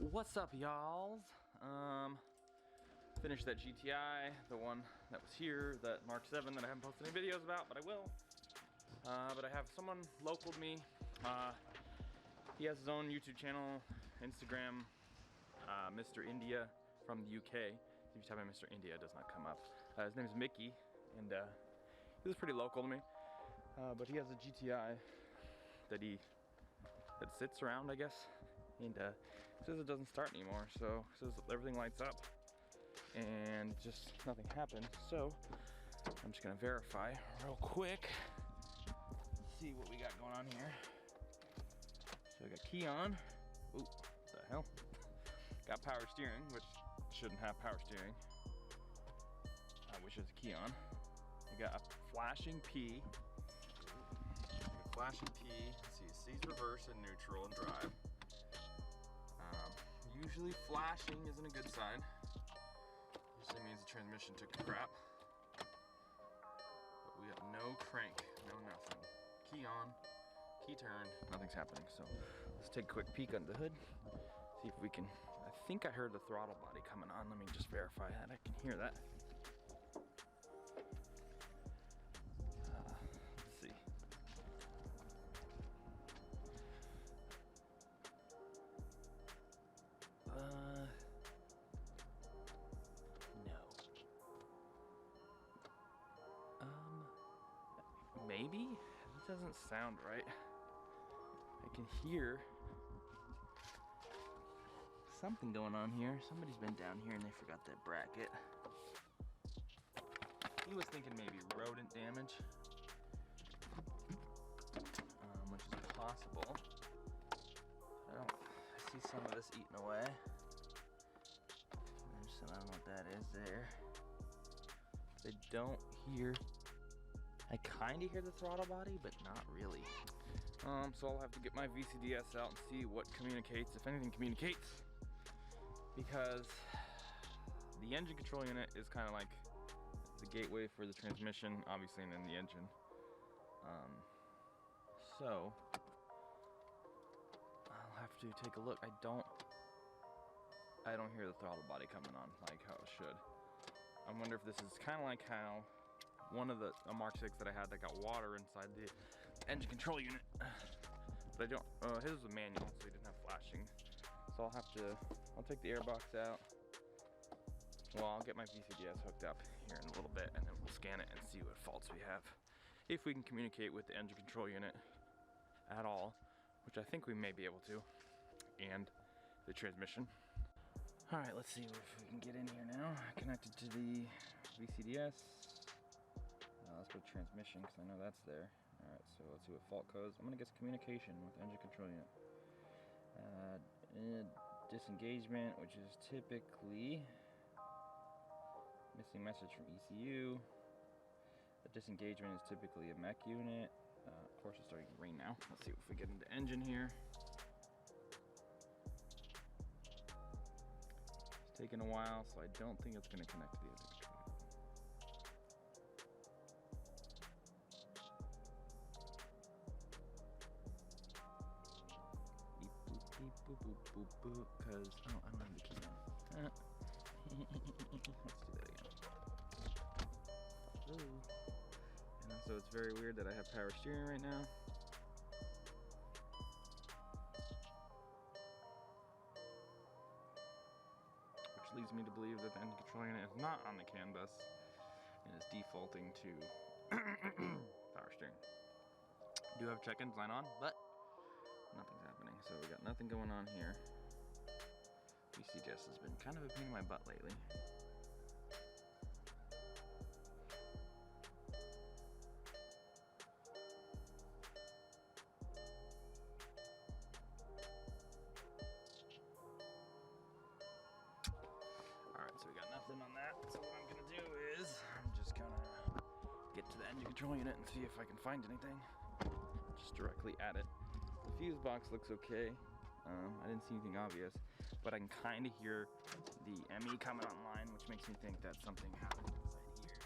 What's up, y'alls? Finished that GTI, the one that was here, that Mark 7 that I haven't posted any videos about, but I will. But I have someone local to me. He has his own YouTube channel, Instagram, Mr. India from the UK. If you type in Mr. India, it does not come up. His name is Mickey, and he was pretty local to me. But he has a GTI that sits around, I guess. And says it doesn't start anymore, so says everything lights up and just nothing happens. So I'm just gonna verify real quick, see what we got going on here. So we got key on. Ooh, what the hell? Got power steering, which shouldn't have power steering, which is a key on. We got a flashing P. Flashing P. Let's see, it sees reverse and neutral and drive. Usually flashing isn't a good sign. Usually means the transmission took a crap. But we got no crank, no nothing. Key on, key turned, nothing's happening. So let's take a quick peek under the hood. See if we can, I think I heard the throttle body coming on. Let me just verify that I can hear that. Let's see. No. Maybe? It doesn't sound right. I can hear something going on here. Somebody's been down here and they forgot that bracket. He was thinking maybe rodent damage, which is possible. I see some of this eaten away. There's some, I don't know what that is there. I don't hear, I kind of hear the throttle body, but not really. So I'll have to get my VCDS out and see what communicates, if anything communicates. Because the engine control unit is kind of like the gateway for the transmission, obviously, and then the engine. So I'll have to take a look. I don't hear the throttle body coming on like how it should. I wonder if this is kind of like how one of a Mark 6 that I had that got water inside the engine control unit. But I don't, his was a manual, so he didn't have flashing. So I'll take the airbox out. Well, I'll get my VCDS hooked up here in a little bit, and then we'll scan it and see what faults we have. If we can communicate with the engine control unit at all, which I think we may be able to, and the transmission. All right, let's see if we can get in here now. Connected to the VCDS. Let's go to transmission, because I know that's there. All right, so let's see what fault codes. I'm gonna guess communication with engine control unit. Disengagement, which is typically missing message from ECU. A disengagement is typically a mech unit. Of course, it's starting to rain now. Let's see if we get into engine here. It's taking a while, so I don't think it's going to connect to the engine control. Beep, boop, beep, boop, boop, boop, boop, because, oh, I don't have the key on. Let's do that again. Ooh. And so it's very weird that I have power steering right now. Which leads me to believe that the engine control unit is not on the CAN bus and is defaulting to power steering. Do have check engine light on, but nothing's happening. So we got nothing going on here. VCDS has been kind of a pain in my butt lately. Alright, so we got nothing on that. So what I'm gonna do is I'm just gonna get to the engine control unit and see if I can find anything. Just directly at it. The fuse box looks okay. I didn't see anything obvious, but I can kind of hear the ME coming online, which makes me think that something happened inside here.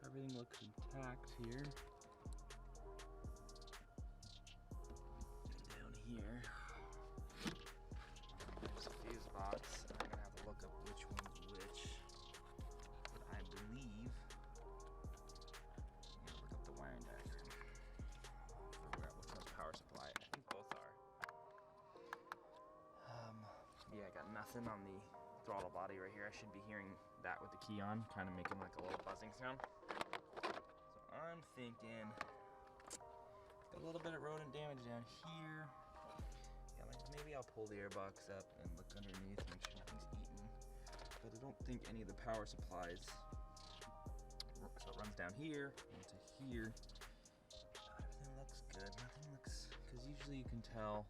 Everything looks intact here. nothing on the throttle body right here. I should be hearing that with the key on, kind of making like a little buzzing sound. So I'm thinking, got a little bit of rodent damage down here. Yeah, like maybe I'll pull the airbox up and look underneath, make sure nothing's eaten. But I don't think any of the power supplies, so it runs down here into here. Everything looks good. Nothing looks, because usually you can tell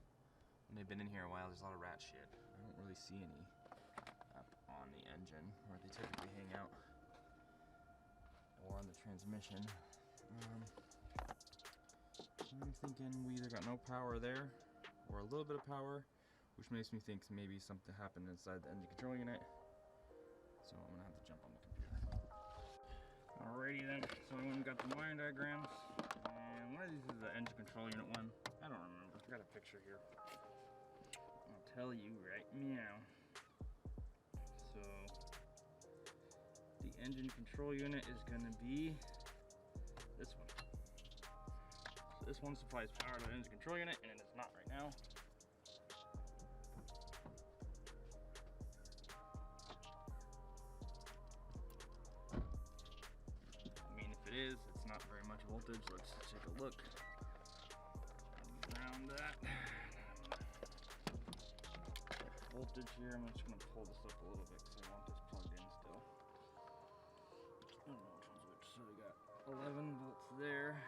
when they've been in here a while, there's a lot of rat shit. I don't really see any up on the engine where they typically hang out, or on the transmission. I'm thinking we either got no power there or a little bit of power, which makes me think maybe something happened inside the engine control unit. So I'm gonna have to jump on the computer. Alrighty then, so I went and got the wiring diagrams, and one of these is the engine control unit one. I don't remember, I got a picture here. I'll tell you right now. So the engine control unit is gonna be this one. So this one supplies power to the engine control unit, and it is not right now. It is, it's not very much voltage. Let's take a look. Around that. Voltage here, I'm just gonna pull this up a little bit because I want this plugged in still. I don't know which one's which. So we got 11 volts there,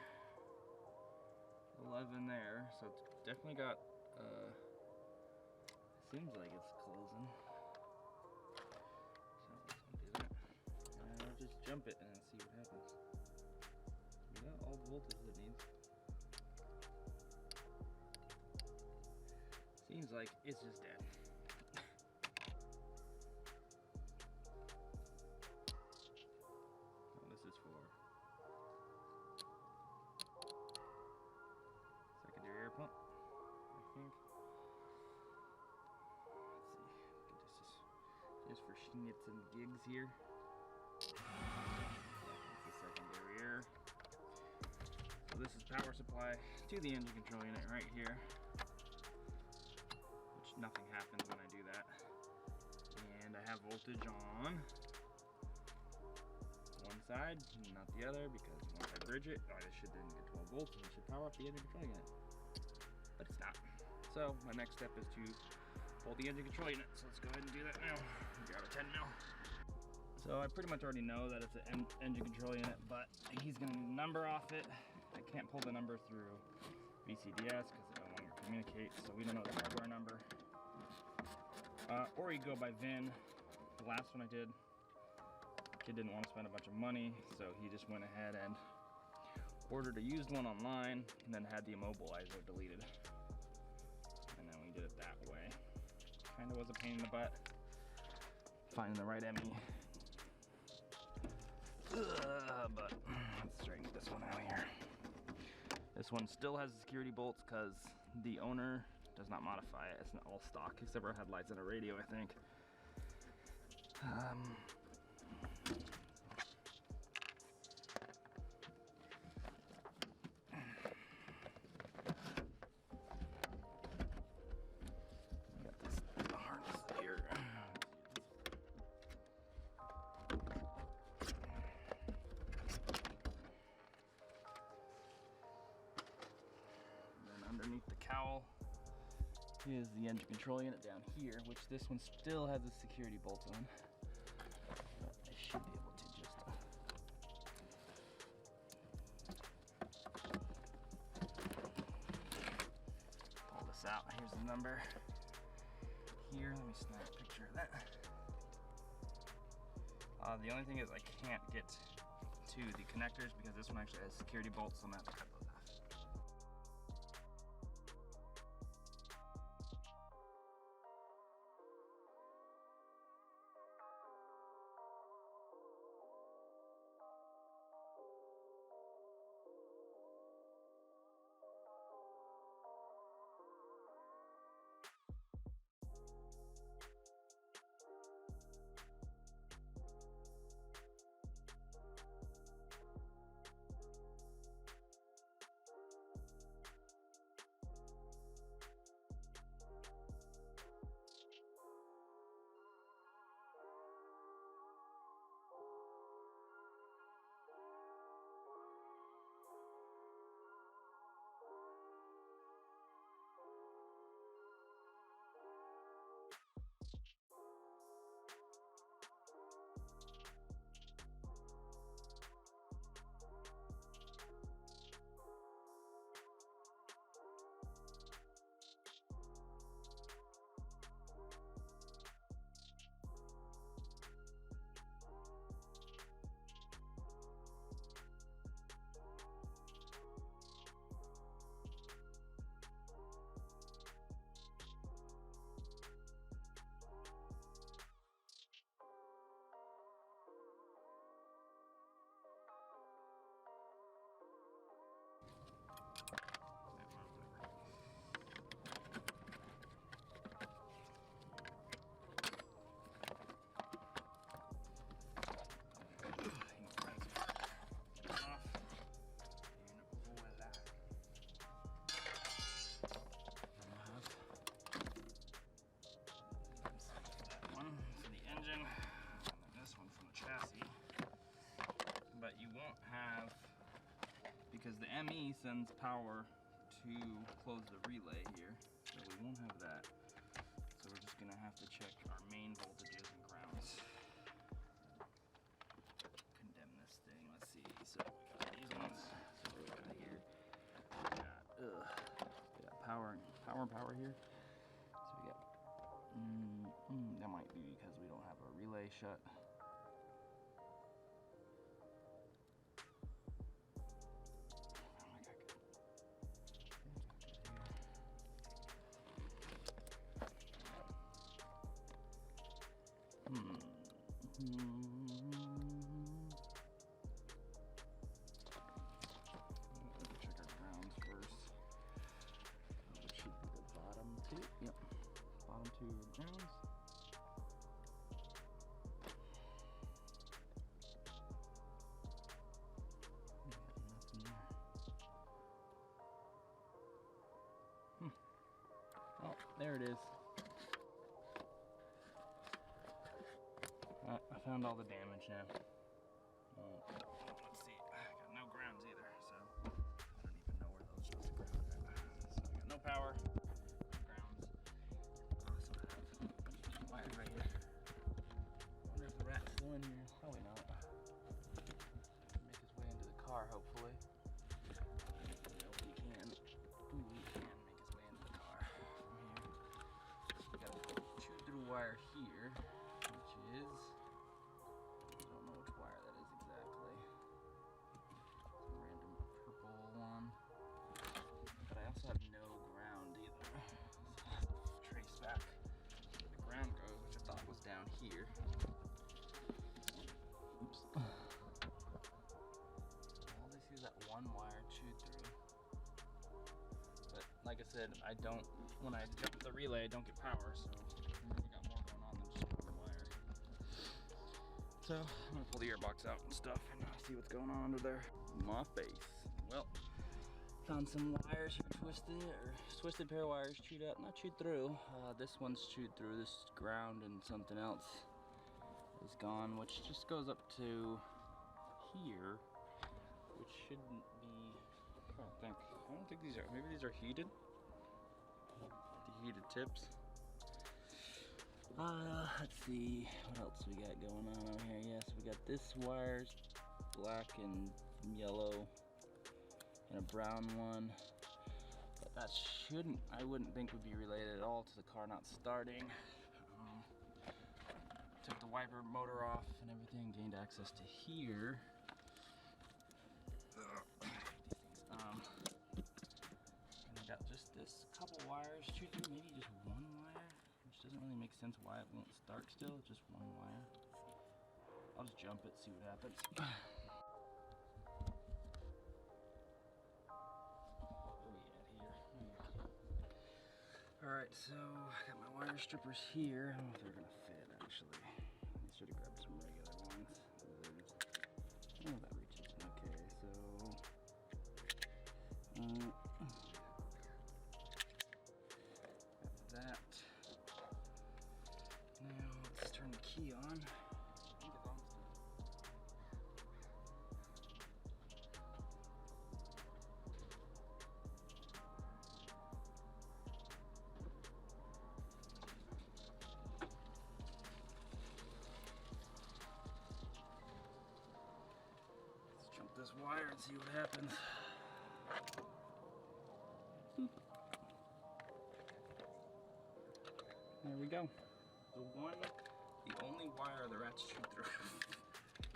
11 there. So it's definitely got, seems like it's closing. So let's undo that. And I'll just jump it and then see what happens. Yeah, all the voltage it needs. Seems like it's just dead. Well, this is for secondary air pump, I think. Let's see, just for schnitz and gigs here. That's the secondary air. So this is power supply to the engine control unit right here, which nothing happens when I do that. And I have voltage on one side, not the other, because once I bridge it, I should then get 12 volts and it should power up the engine control unit. But it's not. So my next step is to pull the engine control unit. So let's go ahead and do that now. Grab a 10 mil. So I pretty much already know that it's an engine control unit, but he's gonna need a number off it. I can't pull the number through VCDS because it no longer communicates, so we don't know the hardware number. Or you go by VIN. The last one I did, kid didn't want to spend a bunch of money, so he just went ahead and ordered a used one online and then had the immobilizer deleted. And then we did it that way. Kind of was a pain in the butt finding the right ME. But let's straighten this one out here. This one still has the security bolts because the owner does not modify it. It's not all stock except for headlights and a radio, I think. Got this harness here. Underneath the cowl is the engine control unit down here, which this one still has the security bolts on. But I should be able to just pull this out. Here's the number here. Let me snap a picture of that. The only thing is I can't get to the connectors because this one actually has security bolts, so I'm gonna have to cut those. sends power to close the relay here, so we won't have that. So we're just gonna have to check our main voltages and grounds. Condemn this thing. Let's see. So we got these ones. So what we got here? We got power here. So we got. That might be because we don't have a relay shut. Check our grounds first. It should be the bottom two. Yep. Bottom two grounds. Nothing there. Oh, there it is. I found all the damage now. Let's see, I got no grounds either, so I don't even know where those are ground at. So I got no power, no grounds. Also have wires right here. Wonder if the rat's still in here. Probably not. Make his way into the car, hopefully. Nope, he can. Ooh, he can make his way into the car. We got a chewed through wire here, which is. Have no ground either. So I have to trace back where the ground goes, which I thought was down here. Oops. All I see is that one wire chewed through. But like I said, when I jump the relay, I don't get power, so we got more going on than just one wire. So I'm gonna pull the airbox out and stuff and see what's going on under there. My face. Well. Found some wires here twisted pair of wires chewed up, not chewed through. This one's chewed through, this ground, and something else is gone, which just goes up to here, which shouldn't be, I don't think these are, maybe these are heated? The heated tips. Let's see, what else we got going on over here? Yes, we got this wire's black and yellow. And a brown one, but that I wouldn't think would be related at all to the car not starting. Took the wiper motor off and everything, gained access to here. And I got just this couple wires chewed through, maybe just one wire, which doesn't really make sense why it won't start still, just one wire. I'll just jump it, see what happens. Alright, so I got my wire strippers here. I don't know if they're gonna fit actually. I should have grabbed some regular ones. Oh, that reaches. Okay, so got that. Now let's turn the key on. This wire and see what happens. There we go. The only wire the rats chewed through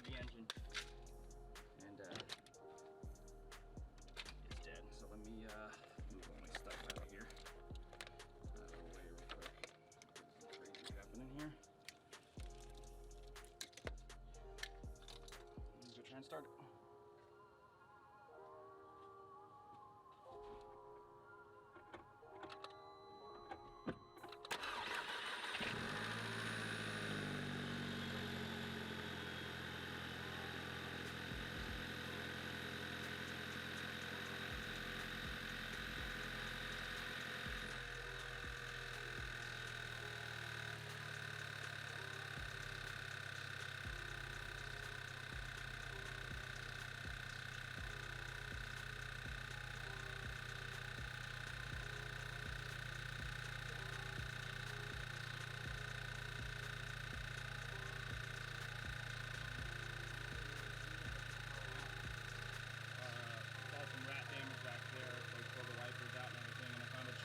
the engine, and it's dead. So let me move all my stuff out of here. Out of the way real quick. Something crazy happening here. I'm gonna try and start it.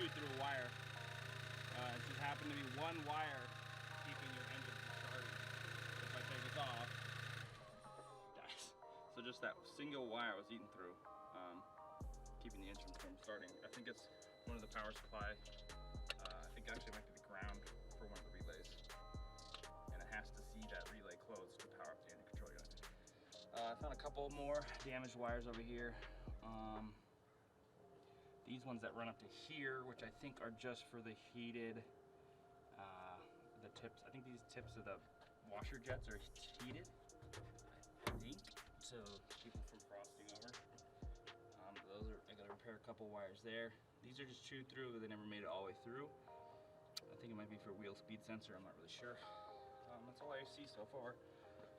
shoot through a wire. It just happened to be one wire keeping your engine from starting. If I take this off, it dies. So just that single wire was eaten through, keeping the engine from starting. I think it's one of the power supply. I think actually it might be the ground for one of the relays. And it has to see that relay closed to power up the engine control unit. I found a couple more damaged wires over here. These ones that run up to here, which I think are just for the heated, the tips. I think these tips of the washer jets are heated, I think, so keep them from frosting over. Those are, I gotta repair a couple wires there. These are just chewed through, they never made it all the way through. I think it might be for wheel speed sensor, I'm not really sure. That's all I see so far.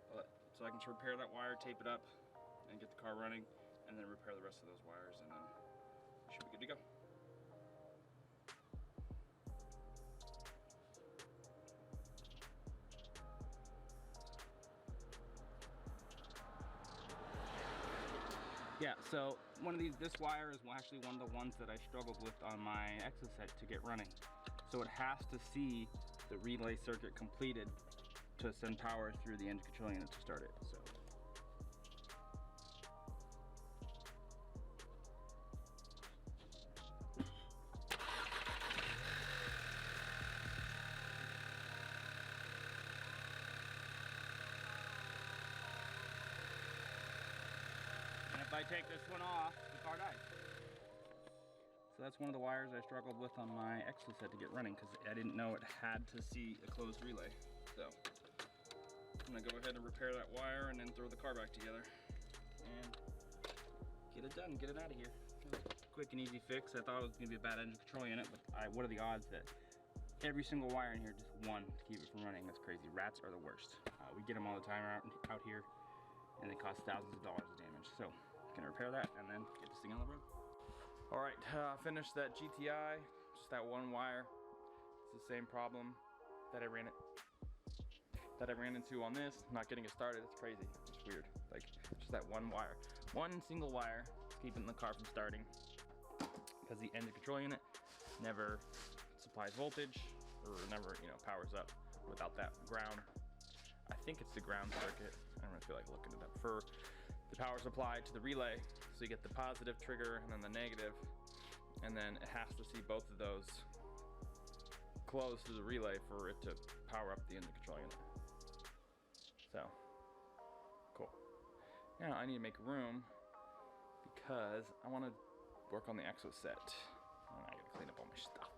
But, so I can repair that wire, tape it up, and get the car running, and then repair the rest of those wires, and then we should be good to go. Yeah, so this wire is actually one of the ones that I struggled with on my Exocet to get running. So it has to see the relay circuit completed to send power through the engine control unit to start it. So. And if I take this one off, the car dies. So that's one of the wires I struggled with on my Exocet to get running because I didn't know it had to see a closed relay. So I'm gonna go ahead and repair that wire and then throw the car back together and get it done, get it out of here. Quick and easy fix. I thought it was gonna be a bad engine control unit, but what are the odds that every single wire in here, just one to keep it from running? That's crazy. Rats are the worst. We get them all the time out here, and they cost thousands of dollars of damage. So gonna repair that and then get this thing on the road. All right, finished that GTI, just that one wire. It's the same problem that I ran into on this, not getting it started. It's crazy, it's weird. Like, just that one wire. One single wire keeping the car from starting because the engine control unit never supplies voltage or never, powers up without that ground. I think it's the ground circuit. I don't really feel like looking it up. For the power supply to the relay, so you get the positive trigger and then the negative, and then it has to see both of those close to the relay for it to power up the engine control unit. So, cool. Now I need to make room because I want to work on the Exocet. And I gotta clean up all my stuff.